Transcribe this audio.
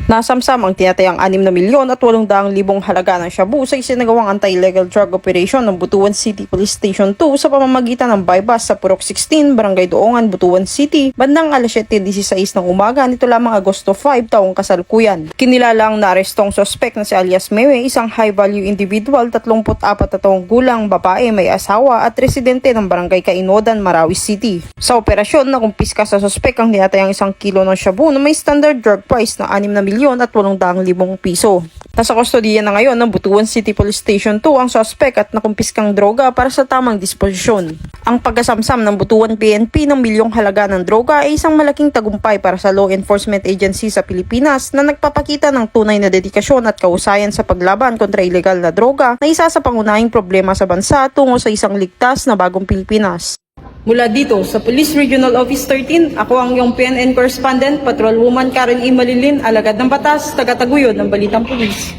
Nasamsam ang tinatayang 6 na milyon at 800,000 halaga ng shabu sa isinagawang anti-illegal drug operation ng Butuan City Police Station 2 sa pamamagitan ng bypass sa Purok 16, Barangay Doongan, Butuan City, bandang alas 7:16 ng umaga nito lamang Agosto 5 taong kasalukuyan. Kinilalang naarestong sospek na si alias Meme, isang high-value individual, 34 na taong gulang, babae, may asawa at residente ng Barangay Kainodan, Marawi City. Sa operasyon, nakumpiska sa sospek ang tinatayang 1 kilo ng shabu na may standard drug price na 6 na milyon at 800,000 piso. Nasa kustodiya na ngayon ng Butuan City Police Station 2 ang suspect at nakumpiskang droga para sa tamang disposisyon. Ang pagkasamsam ng Butuan PNP ng milyong halaga ng droga ay isang malaking tagumpay para sa law enforcement agency sa Pilipinas na nagpapakita ng tunay na dedikasyon at kahusayan sa paglaban kontra illegal na droga na isa sa pangunahing problema sa bansa tungo sa isang ligtas na bagong Pilipinas. Mula dito sa Police Regional Office 13, ako ang iyong PNN Correspondent, Patrolwoman Karen E. Malilin, alagad ng batas, taga-taguyod ng Balitang Pulis.